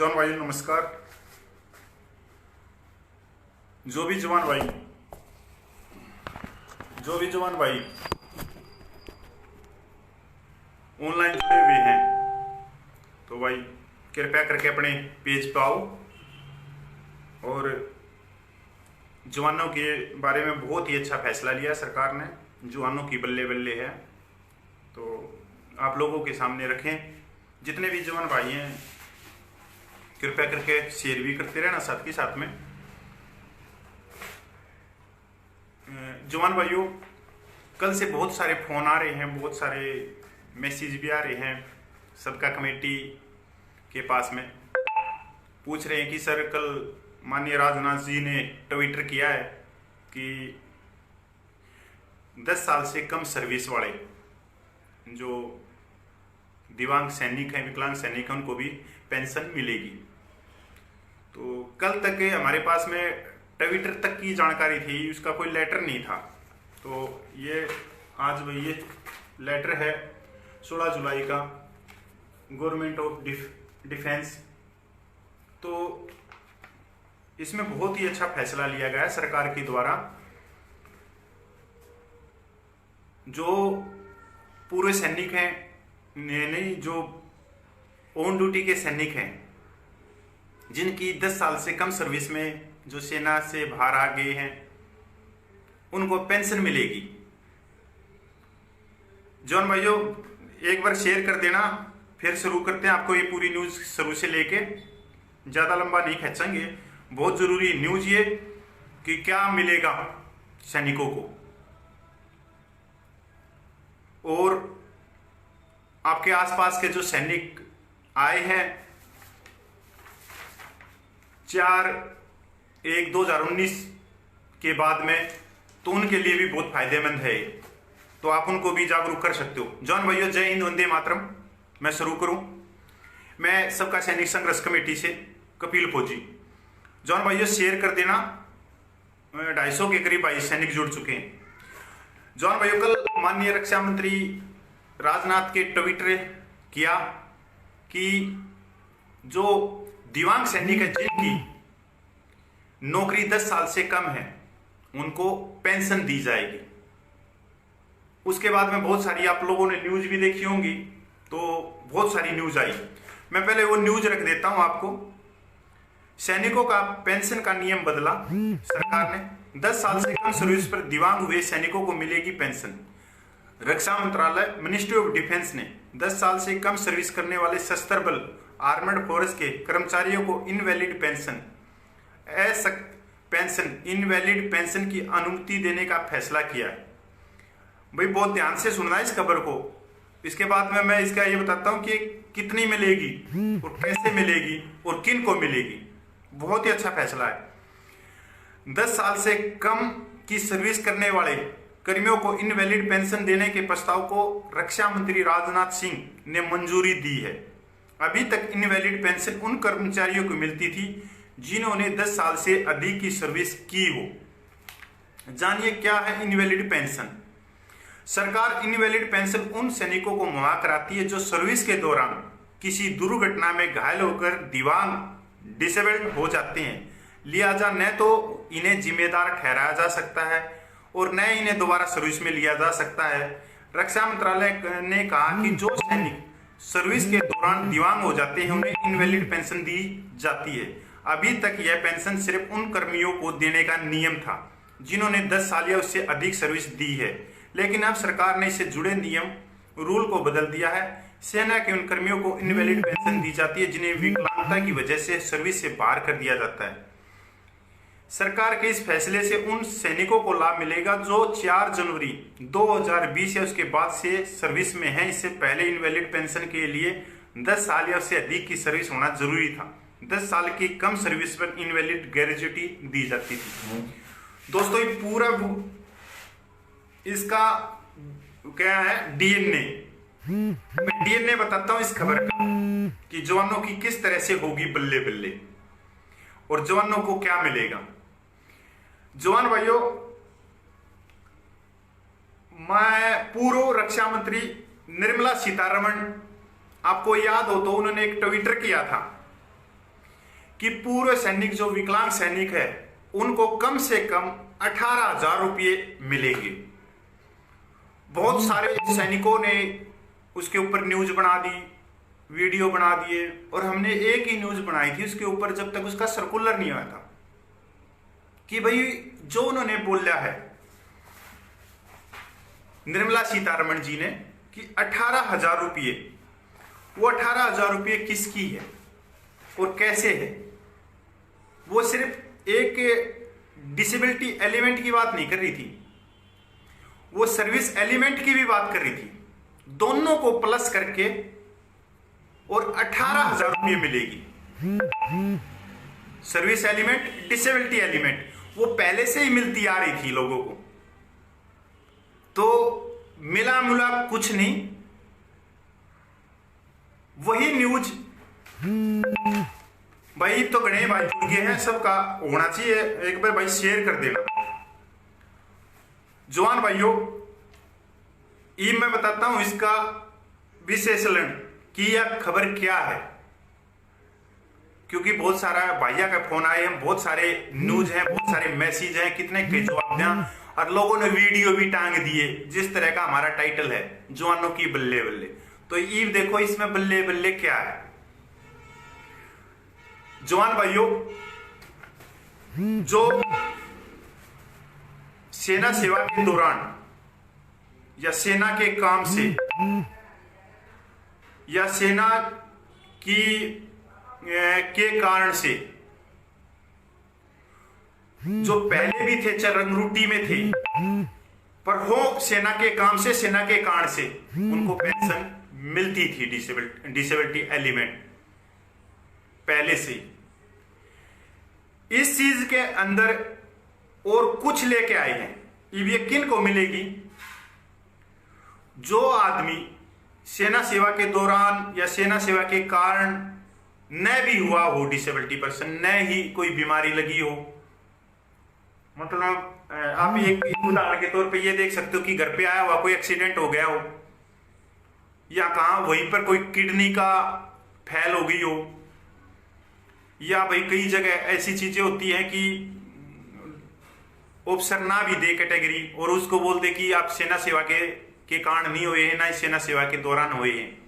जवान भाई नमस्कार। जो भी जवान भाई ऑनलाइन जुड़े हुए हैं तो भाई कृपया करके अपने पेज पे आओ और जवानों के बारे में बहुत ही अच्छा फैसला लिया सरकार ने। जवानों की बल्ले बल्ले है तो आप लोगों के सामने रखें। जितने भी जवान भाई हैं कृपया करके शेयर भी करते रहना साथ के साथ में। जवान भाइयों, कल से बहुत सारे फ़ोन आ रहे हैं, बहुत सारे मैसेज भी आ रहे हैं सबका कमेटी के पास में। पूछ रहे हैं कि सर कल माननीय राजनाथ जी ने ट्विटर किया है कि 10 साल से कम सर्विस वाले जो दिव्यांग सैनिक हैं, विकलांग सैनिक हैं, उनको भी पेंशन मिलेगी। तो कल तक हमारे पास में ट्विटर तक की जानकारी थी, उसका कोई लेटर नहीं था। तो ये आज भाई ये लेटर है 16 जुलाई का गवर्नमेंट ऑफ डिफेंस। तो इसमें बहुत ही अच्छा फैसला लिया गया है सरकार के द्वारा। जो पूरे सैनिक हैं, नहीं जो ऑन ड्यूटी के सैनिक हैं, जिनकी 10 साल से कम सर्विस में जो सेना से बाहर आ गए हैं, उनको पेंशन मिलेगी। जॉन भाइयों एक बार शेयर कर देना, फिर शुरू करते हैं। आपको ये पूरी न्यूज़ शुरू से लेके ज़्यादा लंबा नहीं खींचेंगे। बहुत ज़रूरी न्यूज़ ये कि क्या मिलेगा सैनिकों को, और आपके आसपास के जो सैनिक आए हैं 4/1/2019 के बाद में, तो उनके लिए भी बहुत फायदेमंद है। तो आप उनको भी जागरूक कर सकते हो। जॉन भाइयों, जय हिंद, वंदे मातरम। मैं शुरू करूं। मैं सबका सैनिक संघर्ष कमेटी से कपिल फौजी। जॉन भाइयों शेयर कर देना। 250 के करीब भाई सैनिक जुड़ चुके हैं। जॉन भाइयों कल माननीय रक्षा मंत्री राजनाथ के ट्विटर किया कि जो दिव्यांग सैनिक है जिनकी नौकरी 10 साल से कम है, उनको पेंशन दी जाएगी। उसके बाद में बहुत सारी आप लोगों ने न्यूज भी देखी होंगी, तो बहुत सारी न्यूज आई। मैं पहले वो न्यूज रख देता हूं आपको। सैनिकों का पेंशन का नियम बदला सरकार ने। 10 साल से कम सर्विस पर दिव्यांग हुए सैनिकों को मिलेगी पेंशन। रक्षा मंत्रालय, मिनिस्ट्री ऑफ डिफेंस ने 10 साल से कम सर्विस करने वाले सशस्त्र बल आर्मर्ड फोर्स के कर्मचारियों को इनवैलिड पेंशन, असक्त पेंशन, इनवैलिड पेंशन की अनुमति देने का फैसला किया है। भाई बहुत ध्यान से सुनना इस खबर को। इसके बाद में मैं इसका ये बताता हूँ कि कितनी मिलेगी और कैसे मिलेगी और किन को मिलेगी। बहुत ही अच्छा फैसला है। 10 साल से कम की सर्विस करने वाले कर्मियों को इनवैलिड पेंशन देने के प्रस्ताव को रक्षा मंत्री राजनाथ सिंह ने मंजूरी दी है। अभी तक इनवैलिड पेंशन उन कर्मचारियों को मिलती थी जिन्होंने 10 साल से अधिक की सर्विस की हो। जानिए क्या है इनवैलिड पेंशन। सरकार इनवैलिड पेंशन उन सैनिकों को मुहैया कराती है जो सर्विस के दौरान किसी दुर्घटना में घायल होकर दिव्यांग, डिसेबल्ड हो जाते हैं। लिहाजा न तो इन्हें जिम्मेदार ठहराया जा सकता है और न इन्हें दोबारा सर्विस में लिया जा सकता है। रक्षा मंत्रालय ने कहा कि जो सैनिक सर्विस के दौरान दिव्यांग हो जाते हैं उन्हें इनवैलिड पेंशन दी जाती है। अभी तक यह पेंशन सिर्फ उन कर्मियों को देने का नियम था जिन्होंने 10 साल या उससे अधिक सर्विस दी है, लेकिन अब सरकार ने इससे जुड़े नियम रूल को बदल दिया है। सेना के उन कर्मियों को इनवैलिड पेंशन दी जाती है जिन्हें विकलांगता की वजह से सर्विस से बाहर कर दिया जाता है। सरकार के इस फैसले से उन सैनिकों को लाभ मिलेगा जो 4 जनवरी 2020 या उसके बाद से सर्विस में हैं। इससे पहले इनवैलिड पेंशन के लिए 10 साल या उससे अधिक की सर्विस होना जरूरी था। 10 साल की कम सर्विस पर इनवैलिड ग्रेजुटी दी जाती थी। दोस्तों ये पूरा इसका क्या है डीएनए। मैं डीएनए बताता हूं इस खबर का कि जवानों की किस तरह से होगी बल्ले बल्ले और जवानों को क्या मिलेगा। जवान भाइयों, मैं पूर्व रक्षा मंत्री निर्मला सीतारमण, आपको याद हो तो उन्होंने एक ट्विटर किया था कि पूर्व सैनिक जो विकलांग सैनिक है उनको कम से कम 18,000 रुपये मिलेंगे। बहुत सारे सैनिकों ने उसके ऊपर न्यूज बना दी, वीडियो बना दिए, और हमने एक ही न्यूज बनाई थी उसके ऊपर जब तक उसका सर्कुलर नहीं आया था कि भाई जो उन्होंने बोला है निर्मला सीतारमण जी ने कि 18,000 रुपये, वो 18,000 रुपये किसकी है और कैसे है। वो सिर्फ एक डिसेबिलिटी एलिमेंट की बात नहीं कर रही थी, वो सर्विस एलिमेंट की भी बात कर रही थी। दोनों को प्लस करके और 18,000 रुपये मिलेगी। सर्विस एलिमेंट, डिसेबिलिटी एलिमेंट, वो पहले से ही मिलती आ रही थी लोगों को, तो मिला मुला कुछ नहीं। वही न्यूज भाई तो गणे भाई जुड़ गए हैं, सबका होना चाहिए, एक बार भाई शेयर कर देना। जवान भाइयों, ये मैं बताता हूं इसका विश्लेषण कि यह खबर क्या है, क्योंकि बहुत सारा भाइया का फोन आए हैं, बहुत सारे न्यूज हैं, बहुत सारे मैसेज हैं, कितने के जवाब दें, और लोगों ने वीडियो भी टांग दिए। जिस तरह का हमारा टाइटल है जवानों की बल्ले बल्ले, तो ये देखो इसमें बल्ले बल्ले क्या है। जवान भाइयों, जो सेना सेवा के दौरान या सेना के काम से या सेना की के कारण से जो पहले भी थे रंगरूटी में थे, पर हो सेना के काम से, सेना के कारण से उनको पेंशन मिलती थी, डिसेबिलिटी एलिमेंट पहले से। इस चीज के अंदर और कुछ लेके आए हैं। ये किन को मिलेगी? जो आदमी सेना सेवा के दौरान या सेना सेवा के कारण न भी हुआ हो डिसेबिलिटी पर्सन, न ही कोई बीमारी लगी हो, मतलब आप एक उदाहरण के तौर पे ये देख सकते हो कि घर पे आया हुआ कोई एक्सीडेंट हो गया हो, या कहां वहीं पर कोई किडनी का फेल हो गई हो, या भाई कई जगह ऐसी चीजें होती हैं कि ऑप्शन ना भी दे कैटेगरी और उसको बोल दे कि आप सेना सेवा के कारण नहीं हुए हैं, ना ही सेना सेवा के दौरान हुए हैं,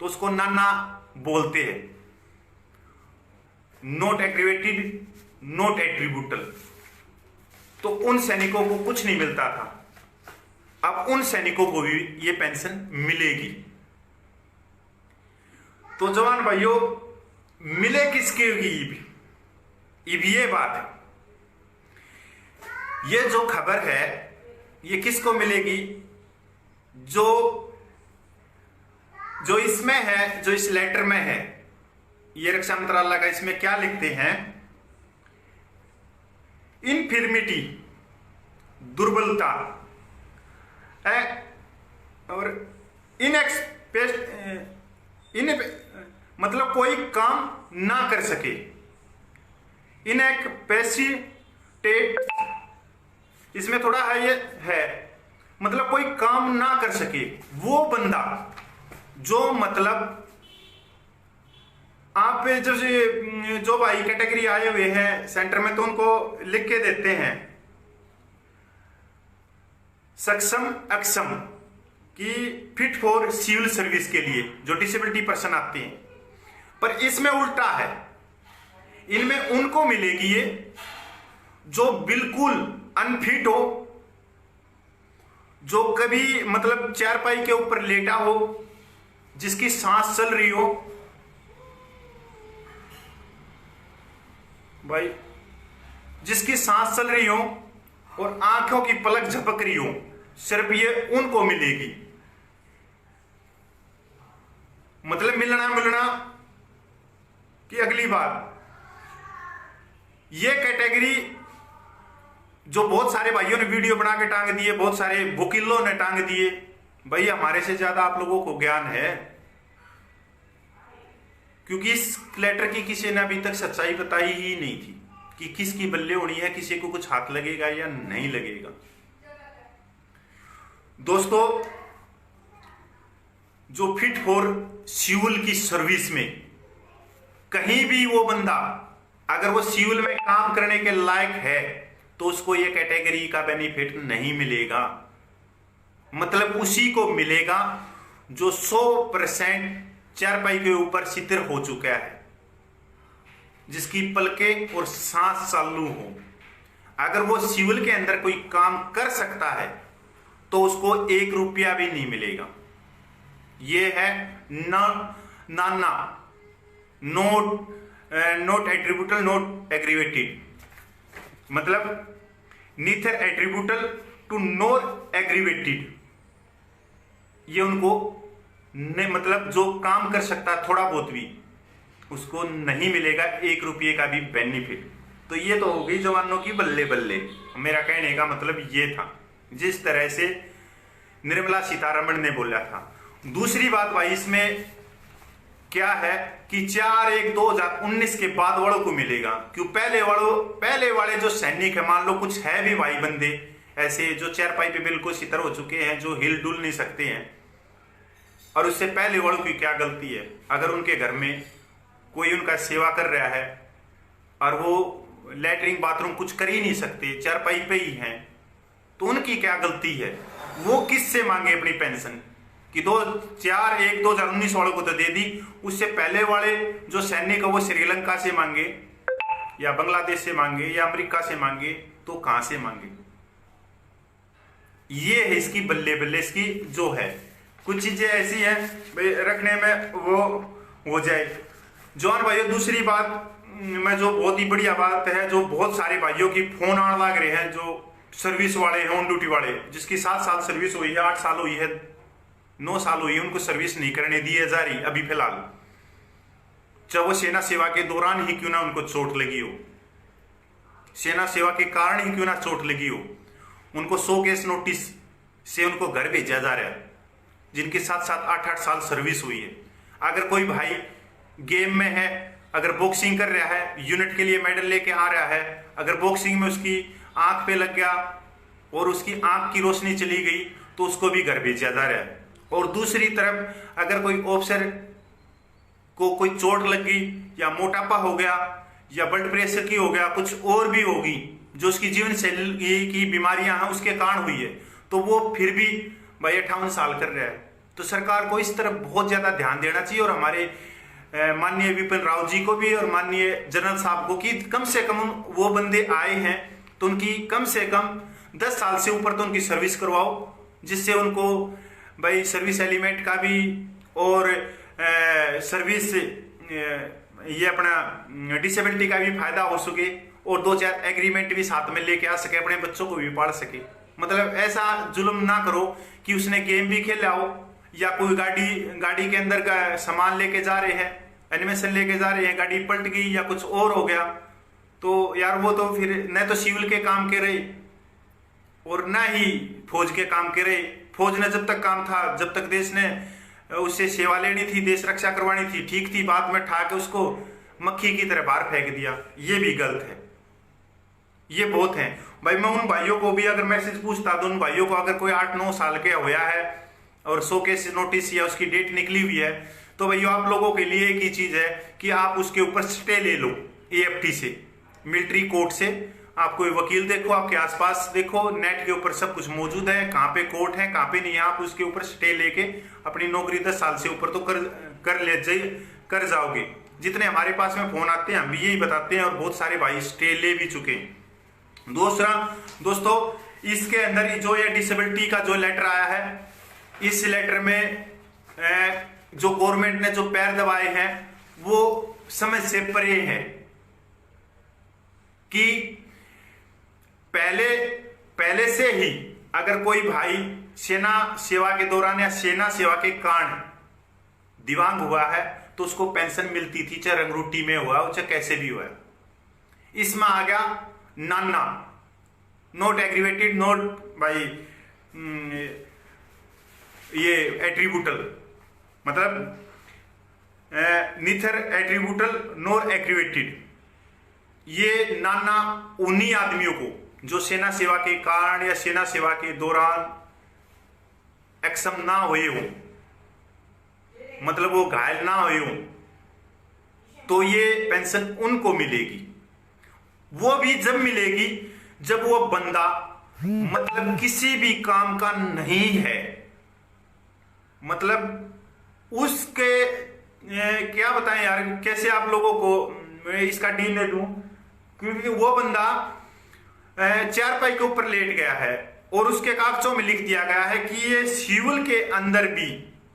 तो उसको ना बोलते हैं, नॉट एग्रीवेटेड, नॉट एट्रीब्यूटल। तो उन सैनिकों को कुछ नहीं मिलता था, अब उन सैनिकों को भी ये पेंशन मिलेगी। तो जवान भाइयों, मिले किसके ये बात है। ये जो खबर है ये किसको मिलेगी? जो इसमें है, जो इस लेटर में है, ये रक्षा मंत्रालय का, इसमें क्या लिखते हैं? इनफिर्मिटी, दुर्बलता और मतलब कोई काम ना कर सके, इनकैपेसिटेट, इसमें थोड़ा है, ये है मतलब कोई काम ना कर सके वो बंदा, जो मतलब आप जो भाई कैटेगरी आए हुए हैं सेंटर में, तो उनको लिख के देते हैं सक्षम अक्षम कि फिट फॉर सिविल सर्विस के लिए जो डिसेबिलिटी पर्सन आते हैं, पर इसमें उल्टा है। इनमें उनको मिलेगी ये जो बिल्कुल अनफिट हो, जो कभी मतलब चारपाई के ऊपर लेटा हो, जिसकी सांस चल रही हो, भाई जिसकी सांस चल रही हो और आंखों की पलक झपक रही हो, सिर्फ ये उनको मिलेगी। मतलब मिलना की अगली बात, ये कैटेगरी जो बहुत सारे भाइयों ने वीडियो बना के टांग दिए, बहुत सारे वकीलों ने टांग दिए, भाई हमारे से ज्यादा आप लोगों को ज्ञान है, क्योंकि इस लेटर की किसी ने अभी तक सच्चाई बताई ही नहीं थी कि किसकी बल्ले होनी है, किसी को कुछ हाथ लगेगा या नहीं लगेगा। दोस्तों, जो फिट फॉर सिविल की सर्विस में कहीं भी वो बंदा अगर वो सिविल में काम करने के लायक है तो उसको ये कैटेगरी का बेनिफिट नहीं मिलेगा। मतलब उसी को मिलेगा जो 100% चारपाई के ऊपर सितर हो चुका है, जिसकी पलकें और सांस चालू हो। अगर वो सिविल के अंदर कोई काम कर सकता है तो उसको 1 रुपया भी नहीं मिलेगा। ये है नाना नॉट एट्रीब्यूटल नॉट एग्रीवेटेड, मतलब नीथर एट्रीब्यूटल टू नॉट एग्रीवेटेड। ये उनको मतलब जो काम कर सकता है थोड़ा बहुत भी, उसको नहीं मिलेगा 1 रुपये का भी बेनिफिट। तो ये तो हो गई जवानों की बल्ले बल्ले। मेरा कहने का मतलब ये था, जिस तरह से निर्मला सीतारमण ने बोला था। दूसरी बात भाई इसमें क्या है कि 4/1/2019 के बाद वालों को मिलेगा। क्यों? पहले वाले जो सैनिक है, मान लो कुछ है भी भाई बंदे ऐसे जो चारपाई पे बिल्कुल सितर हो चुके हैं, जो हिल डुल नहीं सकते हैं, और उससे पहले वालों की क्या गलती है? अगर उनके घर में कोई उनका सेवा कर रहा है और वो लैट्रिन बाथरूम कुछ कर ही नहीं सकते, चारपाई पे ही हैं, तो उनकी क्या गलती है? वो किससे मांगे अपनी पेंशन? कि 4/1/2019 वालों को तो दे दी, उससे पहले वाले जो सैनिक है वो श्रीलंका से मांगे या बांग्लादेश से मांगे या अमेरिका से मांगे, तो कहां से मांगे? ये है इसकी बल्ले बल्ले, इसकी जो है कुछ चीजें ऐसी हैं भाई रखने में वो हो जाए। जवान भाइयों, दूसरी बात में जो बहुत ही बढ़िया बात है, जो बहुत सारे भाइयों की फोन आने लग रहे हैं, जो सर्विस वाले हैं, ऑन ड्यूटी वाले, जिसकी 7 साल सर्विस हुई है, 8 साल हुई है, 9 साल हुई है, उनको सर्विस नहीं करने दी है जा रही अभी फिलहाल, चाहे वो सेना सेवा के दौरान ही क्यों ना उनको चोट लगी हो, सेना सेवा के कारण ही क्यों ना चोट लगी हो, उनको 100 केस नोटिस से उनको घर भेजा जा रहा है, जिनकी 7-7, 8-8 साल सर्विस हुई है। अगर कोई भाई गेम में है, अगर बॉक्सिंग कर रहा है, यूनिट के लिए मेडल लेके आ रहा है, अगर बॉक्सिंग में उसकी आंख पे लग गया और उसकी आंख की रोशनी चली गई तो उसको भी घर भेजा जा रहा है। और दूसरी तरफ अगर कोई ऑफिसर को कोई चोट लग गई या मोटापा हो गया या ब्लड प्रेशर की हो गया, कुछ और भी होगी जो उसकी जीवन शैली की बीमारियां हैं उसके कारण हुई है, तो वो फिर भी भाई 58 साल कर रहा है। तो सरकार को इस तरफ बहुत ज्यादा ध्यान देना चाहिए, और हमारे माननीय विपिन रावत जी को भी और माननीय जनरल साहब को कि कम से कम वो बंदे आए हैं तो उनकी कम से कम 10 साल से ऊपर तो उनकी सर्विस करवाओ, जिससे उनको भाई सर्विस एलिमेंट का भी और सर्विस ये अपना डिसेबिलिटी का भी फायदा हो सके, और 2-4 एग्रीमेंट भी साथ में लेके आ सके, अपने बच्चों को भी पाल सके। मतलब ऐसा जुल्म ना करो कि उसने गेम भी खेला हो या कोई गाड़ी के अंदर का सामान लेके जा रहे हैं, एनिमेशन लेके जा रहे हैं, गाड़ी पलट गई या कुछ और हो गया, तो यार वो तो फिर न तो सिविल के काम के रहे और ना ही फौज के काम के रहे। फौज ने जब तक काम था, जब तक देश ने उससे सेवा लेनी थी, देश रक्षा करवानी थी, ठीक थी, बाद में ठा के उसको मक्खी की तरह बाहर फेंक दिया। ये भी गलत है, ये बहुत है भाई। मैं उन भाइयों को भी अगर मैसेज पूछता तो उन भाइयों को अगर कोई 8-9 साल के होया है और 100 केस नोटिस या उसकी डेट निकली हुई है, तो भैया आप लोगों के लिए एक ही चीज है कि आप उसके ऊपर स्टे ले लो AFT से, मिलिट्री कोर्ट से। आप कोई वकील देखो, आपके आसपास देखो, नेट के ऊपर सब कुछ मौजूद है, कहाँ पे कोर्ट है कहाँ पे नहीं है, आप उसके ऊपर स्टे लेके अपनी नौकरी 10 साल से ऊपर तो कर जाओगे। जितने हमारे पास में फोन आते हैं हम भी यही बताते हैं, और बहुत सारे भाई स्टे ले भी चुके हैं। दोस्तों इसके अंदर जो ये डिसेबिलिटी का जो लेटर आया है, इस लेटर में जो गवर्नमेंट ने जो पैर दबाए हैं वो समझ से परे है कि पहले से ही अगर कोई भाई सेना सेवा के दौरान या सेना सेवा के कारण दिव्यांग हुआ है तो उसको पेंशन मिलती थी, चाहे रंगरूटी में हुआ चाहे कैसे भी हुआ। इसमें आ गया नाना नॉट एग्रीवेटेड नॉट भाई ये एट्रीब्यूटल, मतलब नीथर एट्रीब्यूटल नॉर एग्रीवेटेड। ये नाना उन्हीं आदमियों को जो सेना सेवा के कारण या सेना सेवा के दौरान एक्सम ना हुए हो, मतलब वो घायल ना हुए हो, तो ये पेंशन उनको मिलेगी। वो भी जब मिलेगी जब वो बंदा मतलब किसी भी काम का नहीं है, मतलब उसके क्या बताएं यार, कैसे आप लोगों को इसका डी ले दूं, क्योंकि वो बंदा चारपाई के ऊपर लेट गया है और उसके कागजों में लिख दिया गया है कि ये सिविल के अंदर भी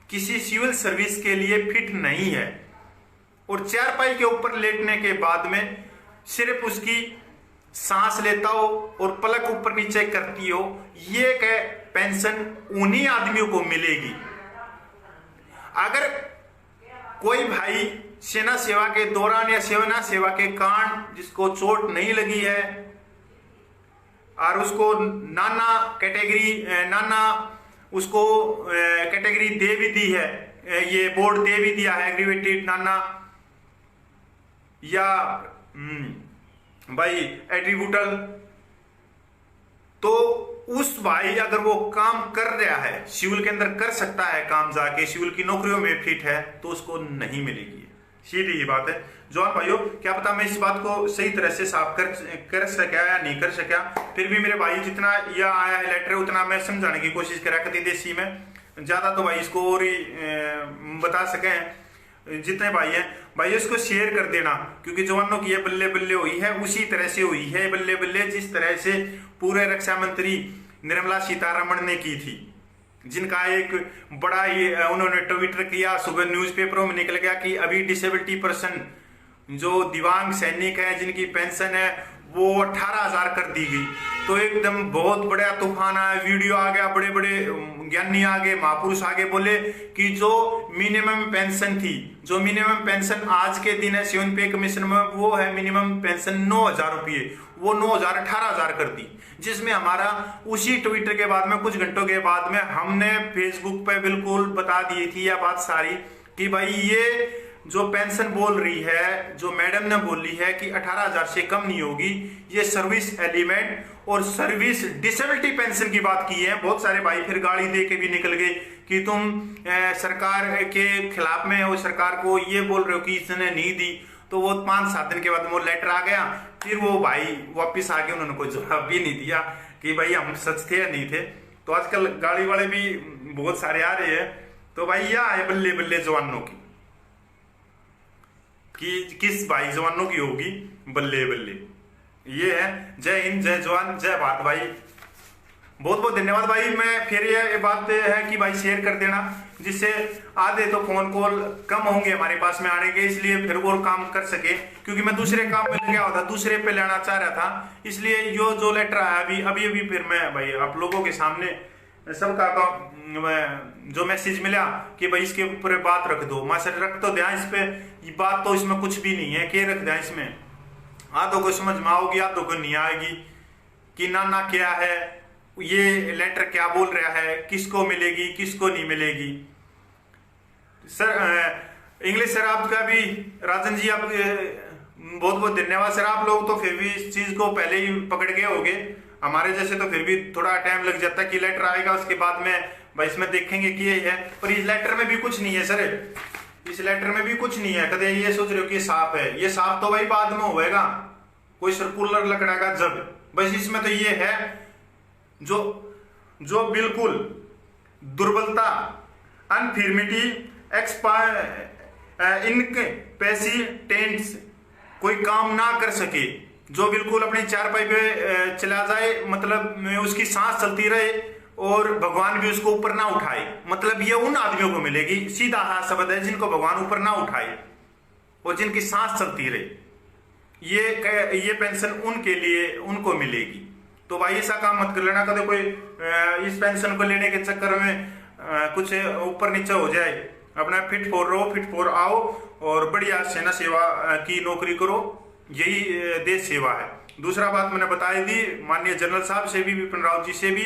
किसी सिविल सर्विस के लिए फिट नहीं है, और चारपाई के ऊपर लेटने के बाद में सिर्फ उसकी सांस लेता हो और पलक ऊपर नीचे करती हो, ये पेंशन उन्हीं आदमियों को मिलेगी। अगर कोई भाई सेना सेवा के दौरान या सेना सेवा के कारण जिसको चोट नहीं लगी है और उसको नाना उसको कैटेगरी दे भी दी है, ये बोर्ड दे भी दिया है एग्रीवेटेड नाना या भाई एट्रीब्यूटल, तो उस भाई अगर वो काम कर रहा है, सिविल के अंदर कर सकता है काम, जाके सिविल की नौकरियों में फिट है, तो उसको नहीं मिलेगी। सीधी ही बात है। जवान भाइयों, क्या पता मैं इस बात को सही तरह से साफ कर सका या नहीं कर सका, फिर भी मेरे भाई जितना यह आया है लेटर उतना मैं समझाने की कोशिश करा करती देसी में, ज्यादा तो भाई इसको और ही बता सके। जितने भाई हैं भाई इसको शेयर कर देना, क्योंकि जवानों की ये बल्ले बल्ले हुई है उसी तरह से हुई है बल्ले बल्ले जिस तरह से पूरे रक्षा मंत्री निर्मला सीतारमण ने की थी, जिनका एक बड़ा ही उन्होंने ट्विटर किया, सुबह न्यूज़पेपरों में निकल गया कि अभी डिसेबिलिटी पर्सन जो दिव्यांग सैनिक है जिनकी पेंशन है वो 18,000 कर दी गई। तो एकदम बहुत बड़ा तूफान आया, वीडियो आ गया, बड़े बड़े ज्ञानी आगे, महापुरुष आगे बोले कि जो मिनिमम पेंशन थी, जो मिनिमम पेंशन आज के दिन है 7 पे कमीशन में, वो है मिनिमम पेंशन 9,000 रुपये, वो 9,000 18,000 कर दी। जिसमें हमारा उसी ट्विटर के बाद में कुछ घंटों के बाद में हमने फेसबुक पे बिल्कुल बता दी थी यह बात सारी कि भाई ये जो पेंशन बोल रही है, जो मैडम ने बोली है कि 18,000 से कम नहीं होगी, ये सर्विस एलिमेंट और सर्विस डिसेबिलिटी पेंशन की बात की है। बहुत सारे भाई फिर गाली दे के भी निकल गए कि तुम सरकार के खिलाफ में हो, सरकार को ये बोल रहे हो कि इसने नहीं दी। तो वो 5-7 दिन के बाद वो लेटर आ गया, फिर वो भाई वापिस आके उन्होंने कोई जवाब भी नहीं दिया कि भाई हम सच थे या नहीं थे। तो आजकल गाड़ी वाले भी बहुत सारे आ रहे हैं। तो भाई यह है बल्ले बल्ले जवानों की, कि किस भाई जवानों की होगी बल्ले बल्ले। ये है। जय हिंद, जय जवान, जय भारत भाई। बहुत बहुत धन्यवाद भाई। मैं फिर ये बात है कि भाई शेयर कर देना, जिससे आधे तो फोन कॉल कम होंगे हमारे पास में आने के, इसलिए फिर वो काम कर सके, क्योंकि मैं दूसरे काम में लगा हुआ था, दूसरे पे लेना चाह रहा था। इसलिए यो जो लेटर आया अभी फिर मैं भाई आप लोगों के सामने सबका जो मैसेज मिला कि भाई इसके ऊपर बात रख दो, मैं सर रख तो दिया इस पे, बात तो इसमें कुछ भी नहीं है, क्या रख दिया इसमें, आधों को समझ में आओगी आधों को नहीं आएगी कि नाना क्या है, ये लेटर क्या बोल रहा है, किसको मिलेगी किसको नहीं मिलेगी। सर इंग्लिश सर आपका भी, राजन जी आप बहुत बहुत धन्यवाद सर। आप लोग तो फिर भी इस चीज को पहले ही पकड़ गए होगे, हमारे जैसे तो फिर भी थोड़ा टाइम लग जाता है कि लेटर आएगा उसके बाद में भाई इसमें देखेंगे कि ये है, पर इस लेटर में भी कुछ नहीं है सर, इस लेटर में भी कुछ नहीं है। कदे ये सोच रहे हो कि साफ है, ये साफ तो भाई बाद में होएगा, कोई सर्कुलर लकड़ागा जब, बस इसमें तो ये है जो बिल्कुल दुर्बलता, अनफिर्मिटी, इनकैपेसिटेंट्स, कोई काम ना कर सके, जो बिल्कुल अपनी चारपाई पे चला जाए, मतलब उसकी सांस चलती रहे और भगवान भी उसको ऊपर ना उठाए, मतलब ये उन आदमियों को मिलेगी। सीधा सा शब्द है, जिनको भगवान ऊपर ना उठाए और जिनकी सांस चलती रहे, ये पेंशन उनके लिए उनको मिलेगी। तो भाई ऐसा काम मत कर लेना कदे कोई इस पेंशन को लेने के चक्कर में कुछ ऊपर नीचे हो जाए। अपना फिट फॉर रहो, फिट फॉर आओ और बढ़िया सेना सेवा की नौकरी करो, यही देश सेवा है। दूसरा बात मैंने बताई दी माननीय जनरल साहब से भी, विपिन रावत जी से भी,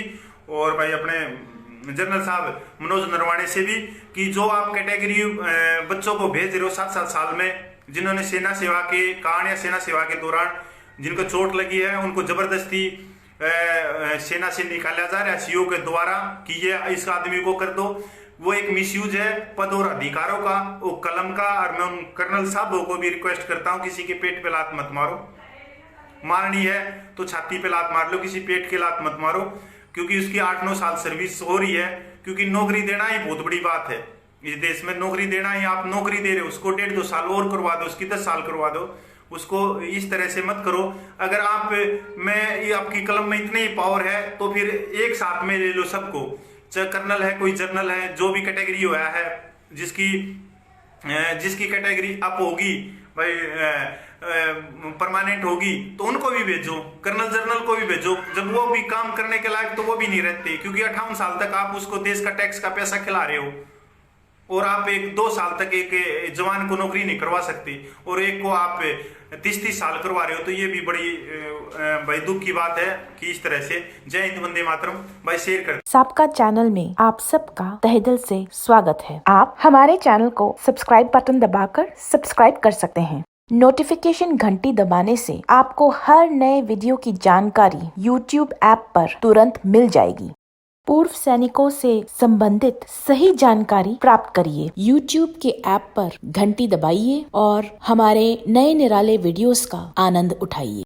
और भाई अपने जनरल साहब मनोज नरवाणे से भी, कि जो आप कैटेगरी बच्चों को भेज रहे हो 7-7 साल में, जिन्होंने सेना सेवा के कारण या सेना सेवा के दौरान जिनको चोट लगी है, उनको जबरदस्ती सेना से निकाला जा रहा है सीओ के द्वारा कि ये इस आदमी को कर दो, वो एक मिसयूज है पद और अधिकारों का, वो कलम का। और मैं उन कर्नल साहबों को भी रिक्वेस्ट करता हूं, किसी के पेट पे लात मत मारो, मारनी है तो छाती पे लात मार लो, किसी पेट के लात मत मारो, क्योंकि उसकी 8-9 साल सर्विस हो रही है। क्योंकि नौकरी देना ही बहुत बड़ी बात है इस देश में, नौकरी देना ही, आप नौकरी दे रहे हो उसको 1.5-2 साल और करवा दो, उसकी 10 साल करवा दो, उसको इस तरह से मत करो। अगर आप में ये आपकी कलम में इतनी पावर है तो फिर एक साथ में ले लो सबको, चाहे कर्नल है कोई जर्नल है, जो भी कैटेगरी हुआ है, जिसकी कैटेगरी अप होगी भाई, परमानेंट होगी, तो उनको भी भेजो, कर्नल जर्नल को भी भेजो। जब वो भी काम करने के लायक तो वो भी नहीं रहते, क्योंकि 58 साल तक आप उसको देश का टैक्स का पैसा खिला रहे हो, और आप 1-2 साल तक एक जवान को नौकरी नहीं करवा सकते, और एक को आप 30-30 साल करवा रहे हो। तो ये भी बड़ी भाई दुख की बात है कि इस तरह से। जय हिंद, वंदे मातरम। भाई शेयर कर। सबका चैनल में आप सबका तहे दिल से स्वागत है। आप हमारे चैनल को सब्सक्राइब बटन दबाकर सब्सक्राइब कर सकते हैं। नोटिफिकेशन घंटी दबाने से आपको हर नए वीडियो की जानकारी YouTube ऐप पर तुरंत मिल जाएगी। पूर्व सैनिकों से संबंधित सही जानकारी प्राप्त करिए। YouTube के ऐप पर घंटी दबाइए और हमारे नए निराले वीडियोस का आनंद उठाइए।